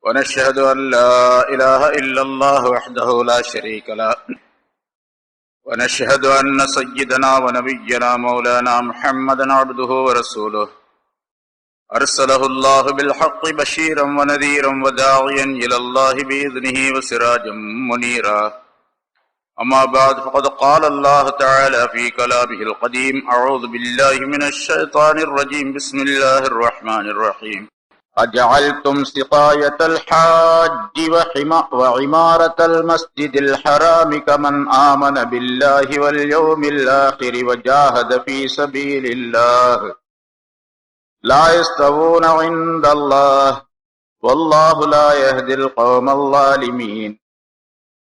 ونشهد أن لا إله إلا الله وحده لا شريك له ونشهد أن سيدنا ونبينا مولانا محمدا عبده ورسوله أرسله الله بالحق بشيرا ونذيرا وداعيا إلى الله بإذنه وسراجا منيرا. أما بعد فقد قال الله تعالى في كلامه القديم: أعوذ بالله من الشيطان الرجيم. بسم الله الرحمن الرحيم. أجعلتم سقاية الحاج وعمارة المسجد الحرام كمن آمن بالله واليوم الآخر وجاهد في سبيل الله لا يستوون عند الله والله لا يهدي القوم الظالمين.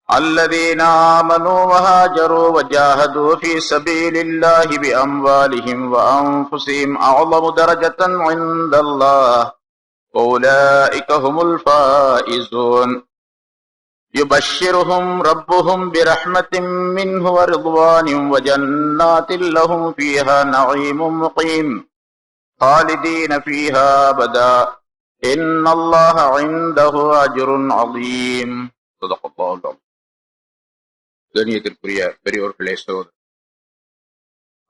الذين آمنوا وهاجروا وجاهدوا في سبيل الله بأموالهم وأنفسهم أعظم درجة عند الله أولئك هم الفائزون. يبشرهم ربهم برحمة منه ورضوان وجنات لهم فيها نعيم مقيم خالدين فيها أبدا إن الله عنده أجر عظيم. صدق الله العظيم. கண்ணியத்திற்குரிய பெரியோர்களே, சகோதரர்,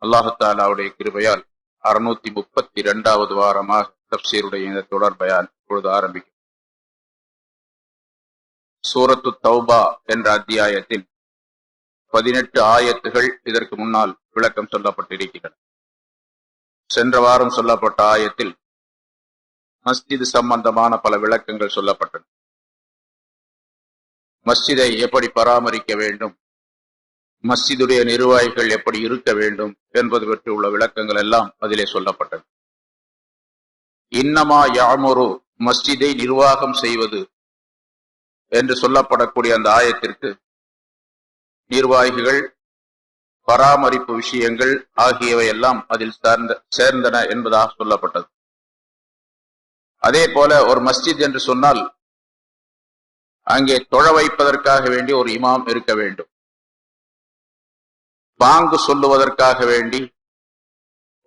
அல்லாஹ் தஆலாவுடைய கிருபையால் 632வது வாரமாக தஃப்சீருடைய இந்த தொடர் பயான் இப்பொழுது ஆரம்பிக்கும். சூரத்து தௌபா என்ற அத்தியாயத்தில் 18 ஆயத்துகள் இதற்கு முன்னால் விளக்கம் சொல்லப்பட்டிருக்கின்றன. சென்ற வாரம் சொல்லப்பட்ட ஆயத்தில் மஸ்ஜித் சம்பந்தமான பல விளக்கங்கள் சொல்லப்பட்டன. மஸ்ஜிதை எப்படி பராமரிக்க வேண்டும், மஸ்ஜிதுடைய நிர்வாகிகள் எப்படி இருக்க வேண்டும் என்பது பற்றி உள்ள விளக்கங்கள் எல்லாம் அதிலே சொல்லப்பட்டது. இன்னமா யாமுரு, மஸ்ஜிதை நிர்வாகம் செய்வது என்று சொல்லப்படக்கூடிய அந்த ஆயத்திற்கு நிர்வாகிகள், பராமரிப்பு விஷயங்கள் ஆகியவை எல்லாம் அதில் சேர்ந்தன என்பதாக சொல்லப்பட்டது. அதே போல ஒரு மஸ்ஜித் என்று சொன்னால் அங்கே தொழ வைப்பதற்காக வேண்டி ஒரு இமாம் இருக்க வேண்டும். பாங்கு சொல்லுவதற்காக வேண்டி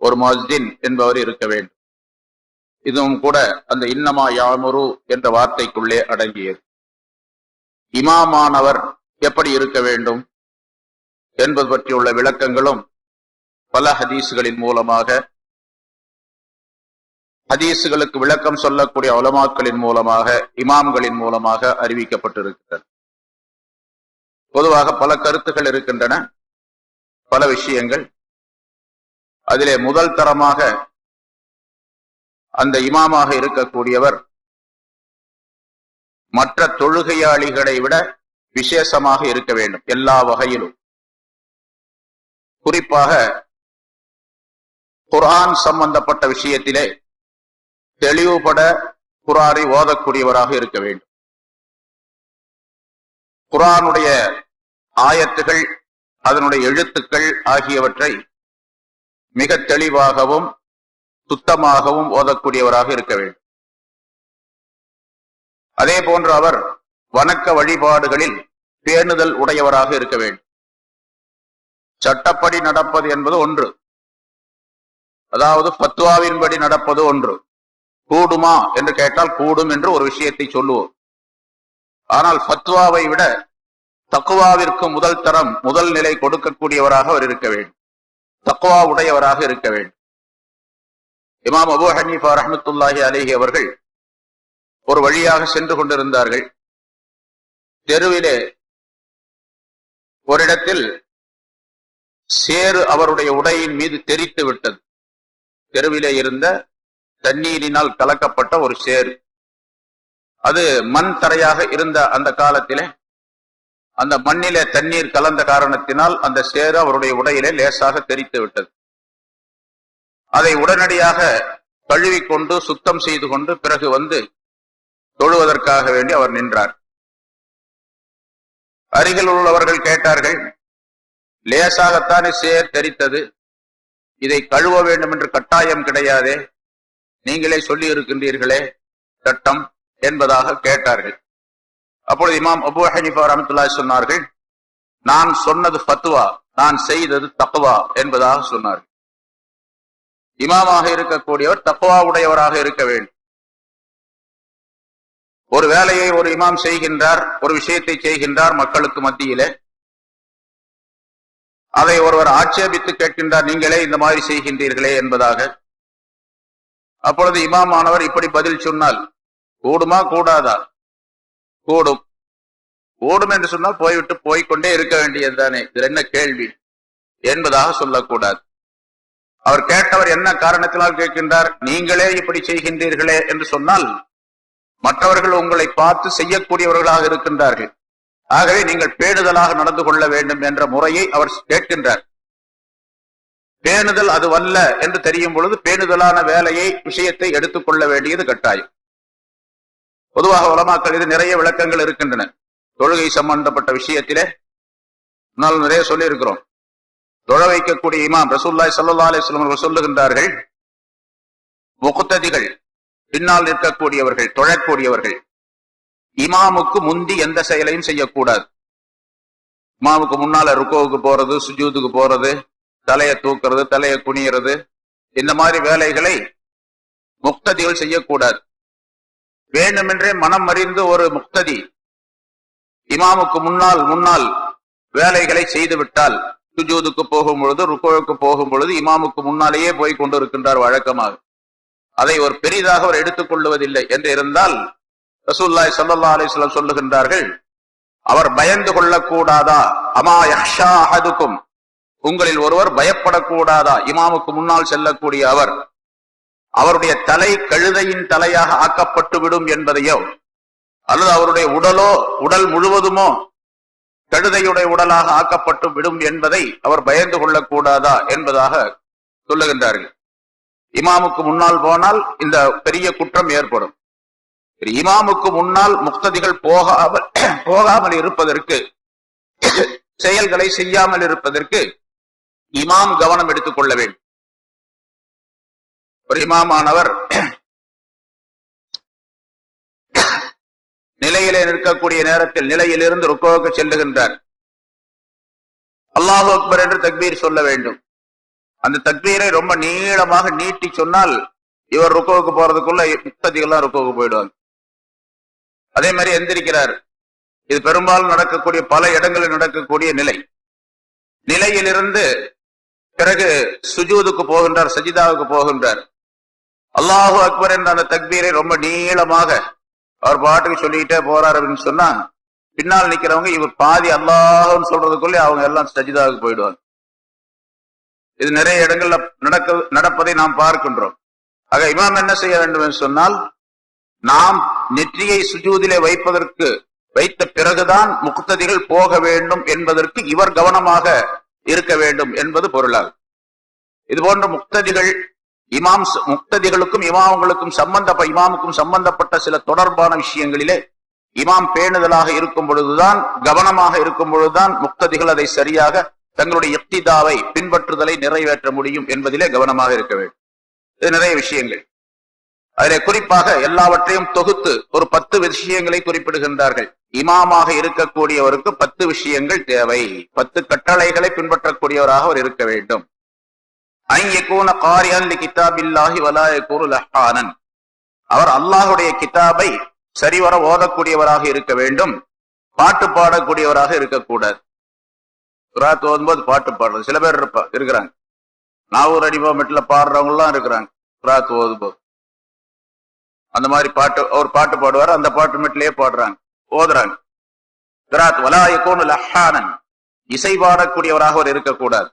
ஒரு முஅஸ்ஸின் என்பவர் இருக்க வேண்டும். இதுவும் கூட அந்த இன்னமா யாமுரு என்ற வார்த்தைக்குள்ளே அடங்கியது. இமாமானவர் எப்படி இருக்க வேண்டும் என்பது பற்றியுள்ள விளக்கங்களும் பல ஹதீஸ்களின் மூலமாக, ஹதீஸ்களுக்கு விளக்கம் சொல்லக்கூடிய உலமாக்களின் மூலமாக, இமாம்களின் மூலமாக அறிவிக்கப்பட்டிருக்கின்றன. பொதுவாக பல கருத்துக்கள் இருக்கின்றன, பல விஷயங்கள். அதிலே முதல் தரமாக அந்த இமாமாக இருக்கக்கூடியவர் மற்ற தொழுகையாளிகளை விட விசேஷமாக இருக்க வேண்டும் எல்லா வகையிலும். குறிப்பாக குர்ஆன் சம்பந்தப்பட்ட விஷயத்திலே தெளிவுபட குர்ஆனை ஓதக்கூடியவராக இருக்க வேண்டும். குர்ஆனுடைய ஆயத்துகள், அதனுடைய எழுத்துக்கள் ஆகியவற்றை மிக தெளிவாகவும் சுத்தமாகவும் ஓதக்கூடியவராக இருக்க வேண்டும். அதே போன்று அவர் வணக்க வழிபாடுகளில் பேணுதல் உடையவராக இருக்க வேண்டும். சட்டப்படி நடப்பது என்பது ஒன்று, அதாவது ஃபத்வாவின்படி நடப்பது ஒன்று. கூடுமா என்று கேட்டால் கூடும் என்று ஒரு விஷயத்தை சொல்லுவோம். ஆனால் ஃபத்வாவை விட தக்வாவிற்கு முதல் தரம், முதல் நிலை கொடுக்கக்கூடியவராக அவர் இருக்க வேண்டும். தக்வா உடையவராக இருக்க வேண்டும். இமாம் அபூ ஹனீஃபா ரஹ்மத்துல்லாஹி அலைஹி அவர்கள் ஒரு வழியாக சென்று கொண்டிருந்தார்கள். தெருவிலே ஒரு இடத்தில் சேறு அவருடைய உடையின் மீது தெரித்து விட்டது. தெருவிலே இருந்த தண்ணீரினால் கலக்கப்பட்ட ஒரு சேறு. அது மண் தரையாக இருந்த அந்த காலத்திலே அந்த மண்ணிலே தண்ணீர் கலந்த காரணத்தினால் அந்த சேறு அவருடைய உடையிலே லேசாக தெரித்து விட்டது. அதை உடனடியாக கழுவிக்கொண்டு சுத்தம் செய்து கொண்டு பிறகு வந்து தொழுவதற்காக வேண்டி அவர் நின்றார். அருகில் உள்ளவர்கள் கேட்டார்கள், லேசாகத்தானே சேர் தெரித்தது, இதை கழுவ வேண்டும் என்று கட்டாயம் கிடையாதே, நீங்களே சொல்லி இருக்கின்றீர்களே சட்டம் என்பதாக கேட்டார்கள். அப்பொழுது இமாம் அபூ ஹனீஃபா ரஹ்மத்துல்லாஹி சொன்னார்கள், நான் சொன்னது ஃபத்வா, நான் செய்தது தக்வா என்பதாக சொன்னார்கள். இமாமாக இருக்கக்கூடியவர் தக்வா உடையவராக இருக்க வேண்டும். ஒரு வேலையை ஒரு இமாம் செய்கின்றார், ஒரு விஷயத்தை செய்கின்றார் மக்களுக்கு மத்தியிலே. அதை ஒருவர் ஆட்சேபித்து கேட்கின்றார், நீங்களே இந்த மாதிரி செய்கின்றீர்களே என்பதாக. அப்பொழுது இமாம் ஆனவர் இப்படி பதில் சொன்னால் கூடுமா கூடாதா? கூடும். கூடும் என்று சொன்னால் போய்விட்டு போய்கொண்டே இருக்க வேண்டியது தானே, இது என்ன கேள்வி என்பதாக சொல்லக்கூடாது. அவர் கேட்டவர் என்ன காரணத்தினால் கேட்கின்றார், நீங்களே இப்படி செய்கின்றீர்களே என்று சொன்னால் மற்றவர்கள் உங்களை பார்த்து செய்யக்கூடியவர்களாக இருக்கின்றார்கள், ஆகவே நீங்கள் பேணுதலாக நடந்து கொள்ள வேண்டும் என்ற முறையை அவர் கேட்கின்றார். பேணுதல் அதுவல்ல என்று தெரியும் பொழுது பேணுதலான வேலையை விஷயத்தை எடுத்துக்கொள்ள வேண்டியது கட்டாயம். பொதுவாக உலமாக்கள் இது நிறைய விளக்கங்கள் இருக்கின்றன. தொழுகை சம்பந்தப்பட்ட விஷயத்திலே முன்னால் நிறைய சொல்லி இருக்கிறோம். தொழ வைக்கக்கூடிய இமாம் ரசூலுல்லாஹி ஸல்லல்லாஹு அலைஹி வஸல்லம் அவர்கள் சொல்லுகின்றார்கள், முக்ததிகள் பின்னால் நிற்கக்கூடியவர்கள், தொழக்கூடியவர்கள் இமாமுக்கு முந்தி எந்த செயலையும் செய்யக்கூடாது. இமாமுக்கு முன்னால ருக்குவுக்கு போறது, சுஜூதுக்கு போறது, தலையை தூக்குறது, தலையை குனியறது, இந்த மாதிரி வேலைகளை முக்ததிகள் செய்யக்கூடாது. வேண்டுமென்றே மனம் அறிந்து ஒரு முக்ததி இமாமுக்கு முன்னால் வேலைகளை செய்துவிட்டால், சுஜூதுக்கு போகும் பொழுது, ருக்குவுக்கு போகும் பொழுது இமாமுக்கு முன்னாலேயே போய் கொண்டிருக்கின்றார் வழக்கமாக, அதை ஒரு பெரிதாக அவர் எடுத்துக் கொள்வதில்லை என்று இருந்தால் ரசூலுல்லாஹி ஸல்லல்லாஹு அலைஹி வஸல்லம் சொல்லுகின்றார்கள், அவர் பயந்து கொள்ளக்கூடாதா? அமா யஹ்ஷா அஹதுக்கும், உங்களில் ஒருவர் பயப்படக்கூடாதா? இமாமுக்கு முன்னால் செல்லக்கூடிய அவருடைய தலை கழுதையின் தலையாக ஆக்கப்பட்டு விடும் என்பதையோ, அல்லது அவருடைய உடல் முழுவதுமோ கழுதையுடைய உடலாக ஆக்கப்பட்டு விடும் என்பதை அவர் பயந்து கொள்ளக்கூடாதா என்பதாக சொல்லுகின்றார்கள். இமாமுக்கு முன்னால் போனால் இந்த பெரிய குற்றம் ஏற்படும். இமாமுக்கு முன்னால் முக்ததிகள் போகாமல் இருப்பதற்கு, செயல்களை செய்யாமல் இருப்பதற்கு இமாம் கவனம் எடுத்துக் கொள்ள வேண்டும். ஒரு இமாமானவர் நிலையிலே நிற்கக்கூடிய நேரத்தில் நிலையிலிருந்து ருக்குவுக்கு செல்லுகின்றார். அல்லாஹு அக்பர் என்று தக்பீர் சொல்ல வேண்டும். அந்த தக்பீரை ரொம்ப நீளமாக நீட்டி சொன்னால் இவர் ருக்குவுக்கு போறதுக்குள்ள முக்ததிகள்லாம் ருக்குவுக்கு போயிடுவாங்க. அதே மாதிரி எந்திரிக்கிறார். இது பெரும்பாலும் நடக்கக்கூடிய, பல இடங்களில் நடக்கக்கூடிய நிலையிலிருந்து பிறகு சுஜூதுக்கு போகின்றார், சஜிதாவுக்கு போகின்றார். அல்லாஹு அக்பர் என்ற அந்த தக்பீரை ரொம்ப நீளமாக அவர் பாட்டுக்கு சொல்லிக்கிட்டே போறார் அப்படின்னு சொன்னா, பின்னால் நிக்கிறவங்க இவர் பாதி அல்லாஹ்னு சொல்றதுக்குள்ளே அவங்க எல்லாம் சஜிதாவுக்கு போயிடுவாங்க. இது நிறைய இடங்கள்ல நடப்பதை நாம் பார்க்கின்றோம். ஆக இமாம் என்ன செய்ய வேண்டும் என்று சொன்னால், நாம் நெற்றியை சுஜூதிலே வைத்த பிறகுதான் முக்ததிகள் போக வேண்டும் என்பதற்கு இவர் கவனமாக இருக்க வேண்டும் என்பது பொருளாகும். இது போன்ற முக்ததிகள் முக்ததிகளுக்கும் இமாமுக்கும் சம்பந்தப்பட்ட சில தொடர்பான விஷயங்களிலே இமாம் பேணுதலாக இருக்கும் பொழுதுதான், கவனமாக இருக்கும் பொழுதுதான் முக்ததிகள் அதை சரியாக தங்களுடைய இக்திதாவை, பின்பற்றுதலை நிறைவேற்ற முடியும் என்பதிலே கவனமாக இருக்க வேண்டும். இது நிறைய விஷயங்கள். அதிலே குறிப்பாக எல்லாவற்றையும் தொகுத்து ஒரு 10 விஷயங்களை குறிப்பிடுகின்றார்கள். இமாமாக இருக்கக்கூடியவருக்கு 10 விஷயங்கள் தேவை. 10 கட்டளைகளை பின்பற்றக்கூடியவராக அவர் இருக்க வேண்டும். அவர் அல்லாஹுடைய கிதாபை சரிவர ஓதக்கூடியவராக இருக்க வேண்டும். பாட்டு பாடக்கூடியவராக இருக்கக்கூடாது. குராத் ஓதும்போது பாட்டு பாடுறது சில பேர் இருக்கிறாங்க. நாவூர் அடிபா மெட்ல பாடுறவங்க எல்லாம் இருக்கிறாங்க. குராத் ஓதும்போது அந்த மாதிரி அவர் பாட்டு பாடுவார், அந்த பாட்டு மெட்லயே ஓதுறாங்க. குராத் வலா யகூனு லஹானன், இசை பாடக்கூடியவராக அவர் இருக்கக்கூடாது.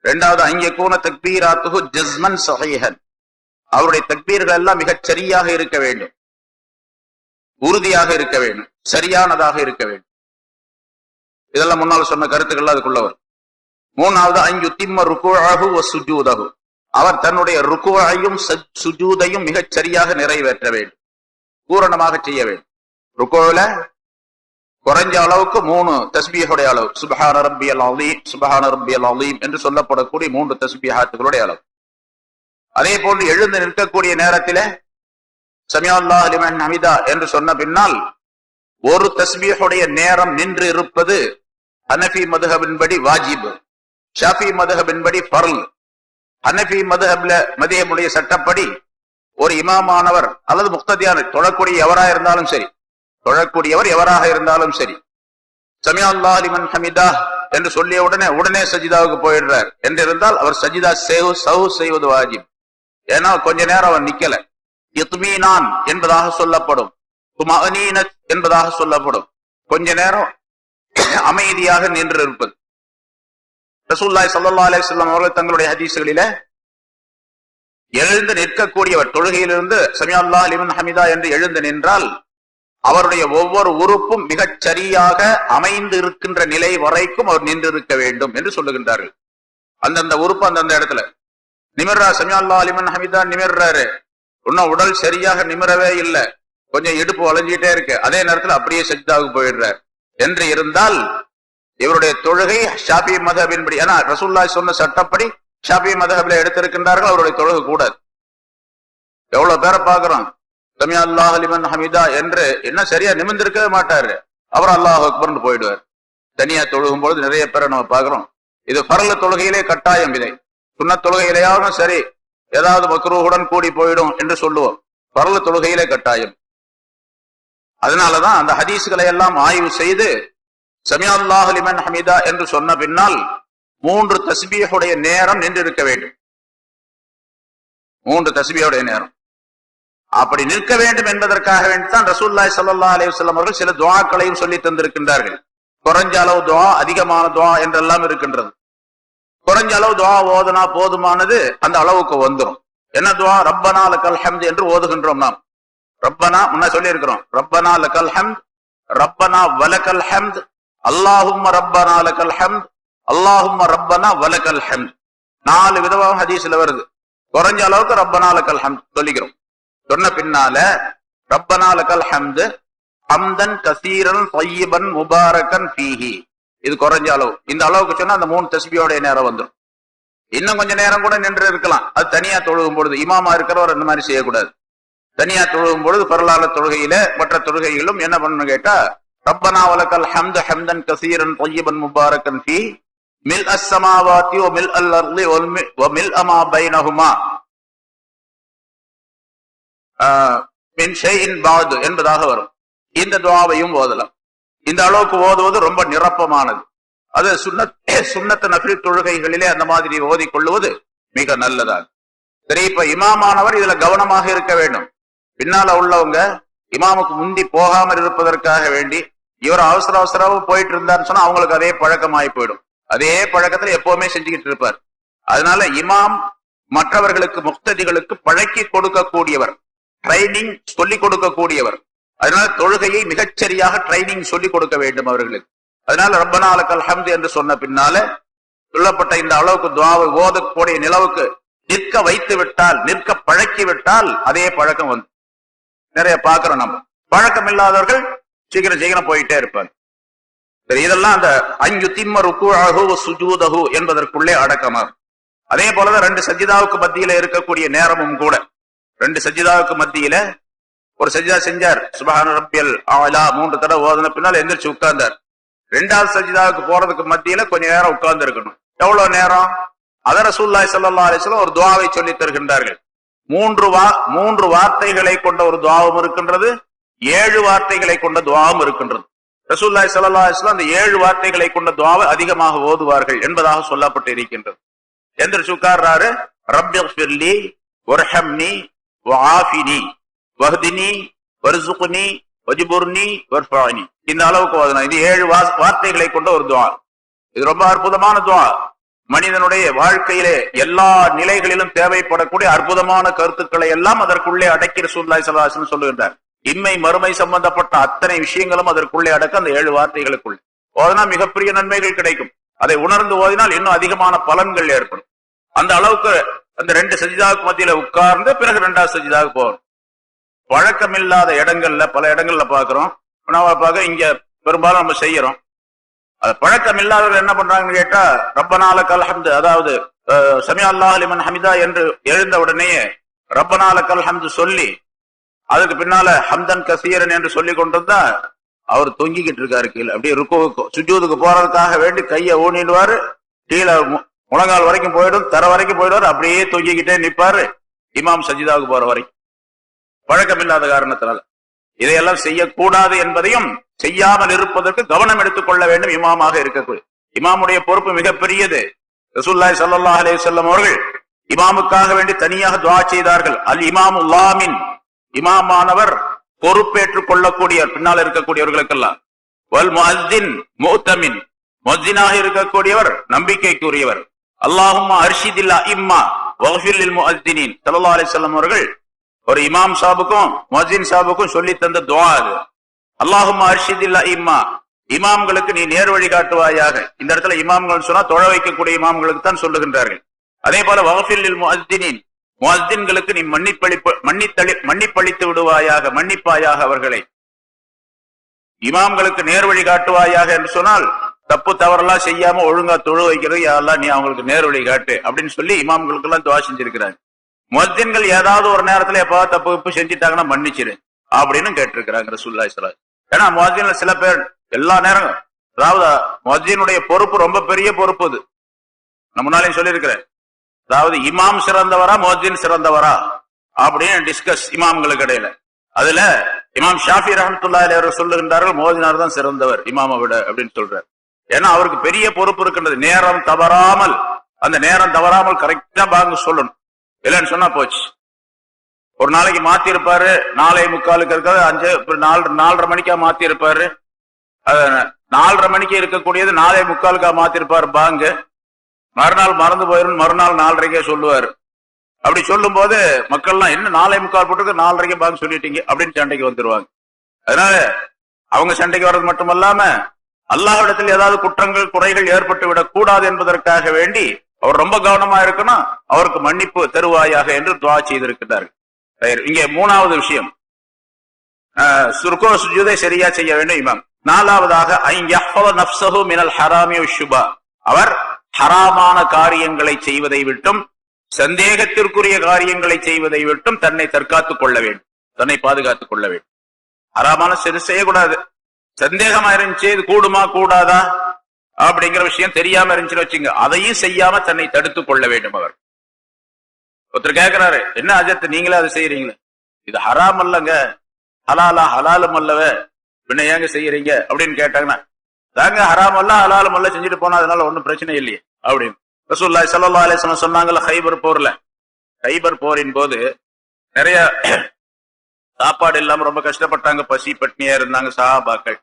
இரண்டாவது, அன்யகூன தக்பீராத்துஹு ஜஸ்மன் ஸஹீஹன், அவருடைய தக்பீர்கள் எல்லாம் மிகச் சரியாக இருக்க வேண்டும், உறுதியாக இருக்க வேண்டும், சரியானதாக இருக்க வேண்டும். இதெல்லாம் முன்னால் சொன்ன கருத்துக்கள் அதுக்குள்ள வரும். மூணாவது, அன்யுத்திம்ம ருக்குஅஹு வ சுஜூதஹு, அவர் தன்னுடைய ருக்குவையும் சுஜூதையும் மிகச் சரியாக நிறைவேற்ற வேண்டும், பூரணமாக செய்ய வேண்டும். ருக்குல குறைஞ்ச அளவுக்கு 3 தஸ்பீஹுடைய அளவு, சுப்ஹான ரப்பியல் அலீம், சுப்ஹான ரப்பியல் அலீம் என்று சொல்லப்படக்கூடிய 3 தஸ்பீஹாத்துகளுடைய அளவு. அதே போன்று எழுந்து நிற்கக்கூடிய நேரத்திலே சமிஅ அல்லாஹு லிமன் ஹமிதா என்று சொன்ன பின்னால் ஒரு தஸ்பீஹுடைய நேரம் நின்று இருப்பது ஹனஃபி மதுஹபின்படி வாஜிப், ஷாஃபி மதுஹபின்படி ஃபர்ல். ஹனஃபி மதுஹபுடைய சட்டப்படி ஒரு இமாமானவர் அல்லது முக்ததியான தொழக்கூடிய எவராக இருந்தாலும் சரி, தொழக்கூடியவர் எவராக இருந்தாலும் சரி, சமியா அல்லாஹ் லிமன் ஹமிதா என்று சொல்லிய உடனே சஜிதாவுக்கு போயிடுறார் என்றிருந்தால் அவர் சஜிதா சஹு செய்வது வாஜிப். ஏன்னா கொஞ்ச நேரம் அவர் நிக்கல. இத்மீனான் என்பதாக சொல்லப்படும், துமஅனீனத் என்பதாக சொல்லப்படும், கொஞ்ச நேரம் அமைதியாக நின்று இருப்பது. ரசூலுல்லாஹி ஸல்லல்லாஹு அலைஹி வஸல்லம் அவர்கள் தங்களுடைய ஹதீஸ்களில எழுந்து நிற்கக்கூடியவர் தொழுகையிலிருந்து சமியா அல்லாஹ் லிமன் ஹமிதா என்று எழுந்து நின்றால் அவருடைய ஒவ்வொரு உறுப்பும் மிகச் சரியாக அமைந்து இருக்கின்ற நிலை வரைக்கும் அவர் நின்றிருக்க வேண்டும் என்று சொல்லுகின்றார்கள். அந்தந்த உறுப்பு அந்தந்த இடத்துல நிமிர்றா. சமியா அல்லாஹ் லிமன் ஹமிதா நிமிர்றாரு, இன்னும் உடல் சரியாக நிமிரவே இல்லை, கொஞ்சம் இடுப்பு வளைஞ்சிட்டே இருக்கு, அதே நேரத்தில் அப்படியே சஜ்தாவுக்கு போயிடுறார் என்று இருந்தால் இவருடைய தொழுகை ஷாஃபி மதஹபின்படி, ஏன்னா ரசூலுல்லாஹி சொன்ன சட்டப்படி ஷாஃபி மதஹபில எடுத்திருக்கின்றார்கள், அவருடைய தொழுகை கூடாது. எவ்வளவு பேரை பார்க்கிறோம் சமியா அல்லாஹ் லிமன் ஹமிதா என்று என்ன சரியா நிமிர்ந்திருக்கவே மாட்டாரு, அவர் அல்லாஹ் அக்பர்னு போயிடுவார். தனியா தொழுகும் பொழுது நிறைய பேரை நம்ம பார்க்கிறோம். இது பரல தொழுகையிலே கட்டாயம், இதை சுன்னத் தொழுகையிலேயாவது சரி ஏதாவது மக்ரூஹுடன் கூடி போயிடும் என்று சொல்லுவோம், பரல தொழுகையிலே கட்டாயம். அதனாலதான் அந்த ஹதீஸ்களை எல்லாம் ஆய்வு செய்து சமியா அல்லாஹ் லிமன் ஹமிதா என்று சொன்ன பின்னால் 3 தஸ்பீஹுடைய நேரம் நின்றிருக்க வேண்டும். 3 தஸ்பீஹுடைய நேரம் அப்படி நிற்க வேண்டும் என்பதற்காக வேண்டித்தான் ரசூலுல்லாஹி ஸல்லல்லாஹு அலைஹி வஸல்லம் அவர்கள் சில துஆக்களையும் சொல்லி தந்திருக்கின்றார்கள். குறைஞ்ச அளவு துஆ, அதிகமான துஆ என்றெல்லாம் இருக்கின்றது. குறைஞ்ச அளவு துஆ ஓதுனா போதுமானது, அந்த அளவுக்கு வந்துடும். என்ன துஆ? ரப்பனா லக்கல் ஹம்த் என்று ஓதுகின்றோம் நாம். ரப்பனா முன்ன சொல்லி இருக்கிறோம், ரப்பனா லக்கல் ஹம்த், ரப்பனா வலக்கல் ஹம்த், அல்லாஹும்ம ரப்பனா லக்கல் ஹம்த், அல்லாஹும்ம ரப்பனா வலக்கல் ஹம்த். 4 விதமாக ஹதீஸ்ல வருது. குறைஞ்ச அளவுக்கு ரப்பனா லக்கல் ஹம்த் சொல்லிக்கிறோம். சொன்ன பின்னால ரப்பனா லக்கல் ஹம்த் ஹம்தன் கஸீரன் த்வையிபன் முபாரக்கன் ஃபீஹி, இது குறைஞ்ச அளவு. இந்த அளவுக்கு சொன்னா அந்த 3 தஸ்பீஹோட நேரம் வந்துடும். இன்னும் கொஞ்ச நேரம் கூட நின்று இருக்கலாம், அது தனியா தொழுகும் பொழுது. இமாமா இருக்கிறவர் அந்த மாதிரி செய்யக்கூடாது. தனியா தொழுகும் பொழுது பரலான தொழுகையில மற்ற தொழுகைகளும் என்ன பண்ணணும் கேட்டா, ரப்பனா வலக்கல் ஹம்து ஹம்தன் கஸீரன் த்வையிபன் முபாரக்கன் ஃபீ மில் அஸ்ஸமாவாத்தி வ மில் அல் அர்லி வ மில் அமா பைனஹுமா மின் ஷைஇன் பஅது என்பதாக வரும். இந்த துஆவையும் ஓதலாம். இந்த அளவுக்கு ஓதுவது ரொம்ப நிரப்பமானது. அது சுன்னத் நஃபில் தொழுகைகளிலே அந்த மாதிரி ஓதிக்கொள்வது மிக நல்லதாகும். சரி, இப்ப இமாமானவர் இதுல கவனமாக இருக்க வேண்டும். பின்னால உள்ளவங்க இமாமுக்கு முந்தி போகாமல் இருப்பதற்காக வேண்டி இவர் அவசரமா போயிட்டு இருந்தாருன்னு சொன்னா அவங்களுக்கு அதே பழக்கமாயி போயிடும். அதே பழக்கத்துல எப்பவுமே செஞ்சுக்கிட்டு இருப்பார். அதனால இமாம் மற்றவர்களுக்கு முக்ததிகளுக்கு பழக்கி கொடுக்கக்கூடியவர், ட்ரைனிங் சொல்லிக் கொடுக்கக்கூடியவர். அதனால தொழுகையை மிகச்சரியாக ட்ரைனிங் சொல்லிக் கொடுக்க வேண்டும் அவர்களுக்கு. அதனால ரப்பனா லக்கல் ஹம்து என்று சொன்ன பின்னால சொல்லப்பட்ட இந்த அளவுக்கு துஆவை ஓதக்கூடிய நிலவுக்கு நிற்க வைத்து விட்டால், நிற்க பழக்கி விட்டால் அதே பழக்கம் வந்து நிறைய பார்க்கிறோம். நம்ம பழக்கம் இல்லாதவர்கள் சீக்கிரம் போயிட்டே இருப்பாங்க. சரி, இதெல்லாம் அந்த அஞ்சுத்திம்ம ருக்கூஅஹு வ சுஜூதஹு என்பதற்குள்ளே அடக்கமாகும். அதே போலதான் 2 சஜிதாவுக்கு மத்தியில இருக்கக்கூடிய நேரமும் கூட. 2 சஜிதாவுக்கு மத்தியில ஒரு சஜிதா செஞ்சார், சுப்ஹான ரப்பியல் அலா 3 தடவை ஓதுன பின்னால் எந்திரிச்சு உட்கார்ந்தார். 2வது சஜிதாவுக்கு போறதுக்கு மத்தியில கொஞ்ச நேரம் உட்கார்ந்து இருக்கணும். எவ்வளவு நேரம்? அத ரசூலுல்லாஹி ஸல்லல்லாஹு அலைஹி வஸல்லம் ஒரு துஆவை சொல்லி தருகின்றார்கள். 3 வார்த்தைகளை கொண்ட ஒரு துஆவும் இருக்கின்றது, 7 வார்த்தைகளை கொண்ட துஆவும் இருக்கின்றது. ரசூலுல்லாஹி ஸல்லல்லாஹு அலைஹி வஸல்லம் அந்த 7 வார்த்தைகளை கொண்ட துஆவை அதிகமாக ஓதுவார்கள் என்பதாக சொல்லப்பட்டு இருக்கின்றது. எந்திரிச்சு உட்கார்றாரு, ரப்பிக்ஃபிர்லி வர்ஹம்னி வஆஃபினி வஹ்தினி வர்ஸுக்னி வஜ்புர்னி வர்ஃபஅனி, இந்த அளவுக்கு ஓதணும். இது 7 வார்த்தைகளை கொண்ட ஒரு துஆ. இது ரொம்ப அற்புதமான துஆ. மனிதனுடைய வாழ்க்கையிலே எல்லா நிலைகளிலும் தேவைப்படக்கூடிய அற்புதமான கருத்துக்களை எல்லாம் அதற்குள்ளே அடக்கி ரசூலுல்லாஹி ஸல்லல்லாஹு அலைஹி வஸல்லம் சொல்லுகின்றார். இம்மை மறுமை சம்பந்தப்பட்ட அத்தனை விஷயங்களும் அதற்குள்ளே அடக்க அந்த 7 வார்த்தைகளுக்குள் ஓதினா மிகப்பெரிய நன்மைகள் கிடைக்கும். அதை உணர்ந்து ஓதினால் இன்னும் அதிகமான பலன்கள் ஏற்படும். அந்த அளவுக்கு அந்த 2 சஜிதாவுக்கு மத்தியில உட்கார்ந்து பிறகு 2வது சஜிதாவுக்கு போகணும். பழக்கமில்லாத இடங்கள்ல, பல இடங்கள்ல பாக்குறோம், இங்க பெரும்பாலும் நம்ம செய்யறோம். அது பழக்கம் இல்லாதவர்கள் என்ன பண்றாங்கன்னு கேட்டா, ரப்பனா லக்கல் ஹம்து, அதாவது சமியா அல்லாஹ் லிமன் ஹமிதா என்று எழுந்த உடனேயே ரப்பனா லக்கல் ஹம்து சொல்லி அதுக்கு பின்னால ஹம்தன் கஸீரன் என்று சொல்லி கொண்டிருந்தா அவர் தொங்கிக்கிட்டு இருக்காரு கீழே. அப்படியே ருக்குவுக்கு சுஜூதுக்கு போறதுக்காக வேண்டி கையை ஊனிடுவாரு, கீழே முழங்கால் வரைக்கும் போயிடும், தர வரைக்கும் போயிடுவாரு, அப்படியே தொங்கிக்கிட்டே நிப்பாரு இமாம் சஜிதாவுக்கு போற வரைக்கும். பழக்கம் இல்லாத காரணத்தினால இதையெல்லாம் செய்யக்கூடாது என்பதையும் செய்யாமல் இருப்பதற்கு கவனம் எடுத்துக்கொள்ள வேண்டும் இமாமாக இருக்கக்கூடிய. இமாமுடைய பொறுப்பு மிகப்பெரியது. ரசூலுல்லாஹி ஸல்லல்லாஹு அலைஹி வஸல்லம் அவர்கள் இமாமுக்காக வேண்டி தனியாக துஆ செய்தார்கள். அல் இமாமு லாமின், இமாமானவர் பொறுப்பேற்றுக் கொள்ளக்கூடியவர், பின்னால் இருக்கக்கூடியவர்களுக்கெல்லாம். வல் முஅஸ்ஸின் முஅ்தமின், முஅஸ்ஸினாக இருக்கக்கூடியவர் நம்பிக்கைக்குரியவர். அல்லாஹும்ம அர்ஷிதில் அஇம்மா வக்ஃபிர் லில் முஅஸ்ஸினீன். ஸல்லல்லாஹு அலைஹி வஸல்லம் அவர்கள் ஒரு இமாம் சாபுக்கும் முஅஸ்ஸின் சாபுக்கும் சொல்லி தந்த துஆ அது. அல்லாஹும்ம அர்ஷிதில் அஇம்மா, இமாம்களுக்கு நீ நேர்வழி காட்டுவாயாக. இந்த இடத்துல இமாம்கள் சொன்னா தொழ வைக்கக்கூடிய இமாம்களுக்கு தான் சொல்லுகின்றார்கள். அதே போல வக்ஃபிர் லில் முஅஸ்ஸினீன், முஅஸ்ஸின்களுக்கு நீ மன்னிப்பளித்து விடுவாயாக, மன்னிப்பாயாக அவர்களை. இமாம்களுக்கு நேர்வழி காட்டுவாயாக என்று சொன்னால் தப்பு தவறெல்லாம் செய்யாம ஒழுங்கா தொழு வைக்கிறது, யாரெல்லாம் நீ அவங்களுக்கு நேர்வழி காட்டு அப்படின்னு சொல்லி இமாம்களுக்கு எல்லாம் துஆ செஞ்சிருக்கிறாங்க. முஅஸ்ஸின்கள் ஏதாவது ஒரு நேரத்துல எப்ப தப்பு செஞ்சுட்டாங்கன்னா மன்னிச்சிரு அப்படின்னு கேட்டிருக்கிறாங்க ரசூலுல்லாஹி ஸல்லல்லாஹு அலைஹி வஸல்லம். ஏன்னா முஅஸ்ஸின்ல சில பேர் எல்லா நேரம், அதாவது முஅஸ்ஸினுடைய பொறுப்பு ரொம்ப பெரிய பொறுப்பு. இது நான் முன்னாலே சொல்லியிருக்கிறேன். அதாவது இமாம் சிறந்தவரா முஅஸ்ஸின் சிறந்தவரா அப்படின்னு டிஸ்கஸ் இமாம்களுக்கு இடையில. அதுல இமாம் ஷாஃபி ரஹ்மத்துல்லாஹி அலைஹி அவர்கள் சொல்லுகின்றார்கள் மோதினார் தான் சிறந்தவர் இமாமை விட அப்படின்னு சொல்றாரு. ஏன்னா அவருக்கு பெரிய பொறுப்பு இருக்கின்றது. நேரம் தவறாமல், அந்த நேரம் தவறாமல் கரெக்டா பாங்க சொல்லணும். இல்லைன்னு சொன்னா போச்சு. ஒரு நாளைக்கு மாத்தி இருப்பாரு, 4:45 இருக்காது, 4:30 மணிக்கா மாத்தி இருப்பாரு. 4:30 மணிக்கு இருக்கக்கூடியது 4:45 மாத்தி இருப்பாரு பாங்கு. மறுநாள் மறந்து போயிரும், மறுநாள் 4:30 சொல்லுவாரு. அப்படி சொல்லும் போது மக்கள்லாம் என்ன 4:45 போட்டு 4:30 பாங்க சொல்லிட்டீங்க அப்படின்னு சண்டைக்கு வந்துருவாங்க. அதனால அவங்க சண்டைக்கு வர்றது மட்டுமல்லாம அல்லாஹ்விடத்தில் ஏதாவது குற்றங்கள் குறைகள் ஏற்பட்டு விடக் கூடாது என்பதற்காக வேண்டி அவர் ரொம்ப கவனமா இருக்கணும். அவருக்கு மன்னிப்பு தருவாயாக என்று துஆ செய்திருக்கிறார்கள். இங்கே மூணாவது விஷயம், சுர்கோ சுஜூதை சரியா செய்ய வேண்டும் இமாம். நாலாவதாக நஃப்ஸஹு மினல் ஹராமி வஷ்ஷுபா, அவர் ஹராமான காரியங்களை செய்வதை விட்டும் சந்தேகத்திற்குரிய காரியங்களை செய்வதை விட்டும் தன்னை தற்காத்துக் கொள்ள வேண்டும், தன்னை பாதுகாத்துக் கொள்ள வேண்டும். ஹராமான செய்யக்கூடாது. சந்தேகமா இருந்துச்சு இது கூடுமா கூடாதா அப்படிங்கிற விஷயம் தெரியாம இருந்துச்சுன்னு வச்சுங்க, அதையும் செய்யாம தன்னை தடுத்துக் கொள்ள வேண்டும். அவர் ஒருத்தர் கேட்கிறாரு, என்ன அஜத் நீங்களே அதை செய்யறீங்களே, இது ஹராம் அல்லங்க, ஹலாலா ஹலாலும் அல்லவே, பின்ன ஏங்க செய்யறீங்க அப்படின்னு கேட்டாங்கன்னா, தாங்க ஹராம் அல்ல ஹலாலும் அல்ல செஞ்சுட்டு போனா அதனால ஒன்னும் பிரச்சனை இல்லையே அப்படின்னு ரசூலுல்லாஹி ஸல்லல்லாஹு அலைஹி வஸல்லம் சொன்னாங்கல்ல. கைபர் போர்ல, கைபர் போரின் போது நிறைய சாப்பாடு இல்லாம ரொம்ப கஷ்டப்பட்டாங்க, பசி பட்னியா இருந்தாங்க சஹாபாக்கள்.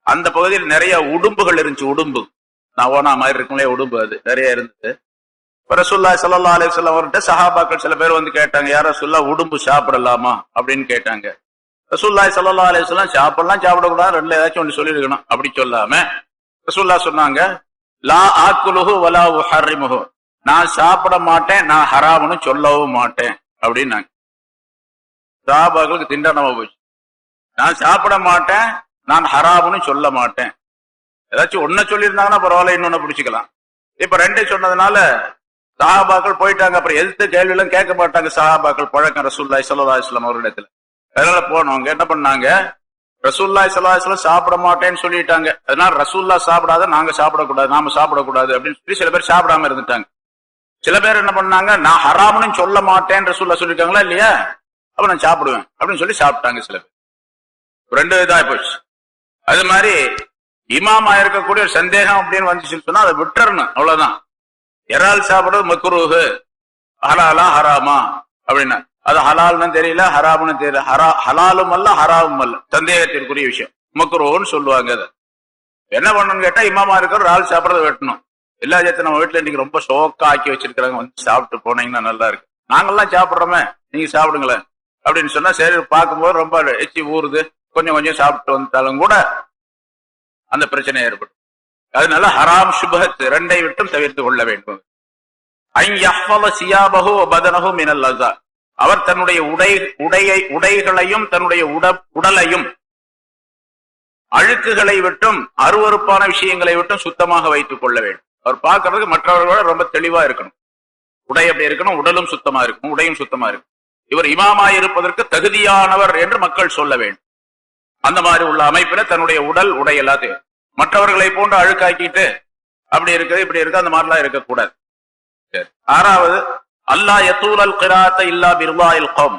அந்த பகுதியில் நிறைய உடும்புகள் இருந்துச்சு. உடும்பு நான் ஓனா மாதிரி இருக்குங்களே உடும்பு, அது நிறைய இருந்தது. ரசூலுல்லாஹி ஸல்லல்லாஹு அலைஹி வஸல்லம் அவர்கிட்ட சஹாபாக்கள் சில பேர் வந்து கேட்டாங்க, யார் ரசூலுல்லாஹ் உடும்பு சாப்பிடலாமா அப்படின்னு கேட்டாங்க. ரசூலுல்லாஹி ஸல்லல்லாஹு அலைஹி வஸல்லம் சாப்பிடக்கூடாது, ரெண்டுல ஏதாச்சும் ஒன்று சொல்லிருக்கணும் அப்படி சொல்லாம ரசூலுல்லாஹ் சொன்னாங்க, லா ஆக்குலுஹு வலா உஹர்ரிமுஹு, நான் சாப்பிட மாட்டேன், நான் ஹராம்னு சொல்லவும் மாட்டேன் அப்படின்னாங்க. சஹாபாக்களுக்கு திண்டானமா போச்சு. நான் சாப்பிட மாட்டேன், நான் ஹராம்னு சொல்ல மாட்டேன். ஏதாச்சும் ஒன்ன சொல்லியிருந்தாங்கன்னா பரவாயில்ல, இன்னொன்னு பிடிச்சிக்கலாம். இப்ப ரெண்டே சொன்னதுனால சஹாபாக்கள் போயிட்டாங்க. அப்புறம் எதிர்த்து கேள்வி எல்லாம் கேட்க மாட்டாங்க சஹாபாக்கள், பழக்கம் ரசூலுல்லாஹி ஸல்லல்லாஹு அலைஹி வஸல்லம் அவர்களிடத்துல. அதனால போனவங்க என்ன பண்ணாங்க, ரசூலுல்லாஹி ஸல்லல்லாஹு அலைஹி வஸல்லம் சாப்பிட மாட்டேன்னு சொல்லிட்டாங்க, அதனால ரசூலுல்லாஹ் சாப்பிடாத நாங்க சாப்பிடக்கூடாது, நாம சாப்பிடக்கூடாது அப்படின்னு சொல்லி சில பேர் சாப்பிடாம இருந்துட்டாங்க. சில பேர் என்ன பண்ணாங்க, நான் ஹராம்னு சொல்ல மாட்டேன்னு ரசூலுல்லாஹ் சொல்லிருக்காங்களா இல்லையா, அப்ப நான் சாப்பிடுவேன் அப்படின்னு சொல்லி சாப்பிட்டாங்க சில பேர். ரெண்டு இதா போச்சு. அது மாதிரி இமாமா இருக்கக்கூடிய ஒரு சந்தேகம் அப்படின்னு வந்துச்சுன்னு சொன்னா அதை விட்டுறணும், அவ்வளவுதான். இறால் சாப்பிடுறது மக்ரூஹு, ஹலாலா ஹராமா அப்படின்னா அது ஹலால்னு தெரியல, ஹராம்னு தெரியல, ஹலாலும் அல்ல ஹராமும் அல்ல, சந்தேகத்திற்குரிய விஷயம், மக்ரூஹுன்னு சொல்லுவாங்க. அதை என்ன பண்ணணும்னு கேட்டா இமாமா இருக்கிற இறால் சாப்பிடறத வெட்டணும். எல்லா ஜாத்தி நம்ம வீட்டுல இன்னைக்கு ரொம்ப ஷோக்கா ஆக்கி வச்சிருக்கிறாங்க, வந்து சாப்பிட்டு போனீங்கன்னா நல்லா இருக்கு, நாங்கெல்லாம் சாப்பிடுறோமே நீங்க சாப்பிடுங்களேன் அப்படின்னு சொன்னா சரி, பார்க்கும்போது ரொம்ப எச்சி ஊறுது, கொஞ்சம் கொஞ்சம் சாப்பிட்டு வந்தாலும் கூட அந்த பிரச்சனை ஏற்படும். அதனால ஹராம் சுபஹத் ரெண்டை விட்டும் தவிர்த்து கொள்ள வேண்டும். அவர் தன்னுடைய உடைகளையும் தன்னுடைய உடலையும் அழுக்குகளை விட்டும் அருவருப்பான விஷயங்களை விட்டும் சுத்தமாக வைத்துக் கொள்ள வேண்டும். அவர் பார்க்கறதுக்கு மற்றவர்களோட ரொம்ப தெளிவா இருக்கணும். உடை அப்படி இருக்கணும், உடலும் சுத்தமா இருக்கும், உடையும் சுத்தமா இருக்கும். இவர் இமாமாய் இருப்பதற்கு தகுதியானவர் என்று மக்கள் சொல்ல வேண்டும். அந்த மாதிரி உள்ள அமைப்பில தன்னுடைய உடை எல்லாத்தையும் மற்றவர்களை போன்று அழுக்காக்கிட்டு அப்படி இருக்குது இப்படி இருக்கு அந்த மாதிரிலாம் இருக்கக்கூடாது. ஆறாவது, அல்லாஹ் யதூல் அல் கிராஅத்த இல்லா பிர்லாஹில் கௌம்,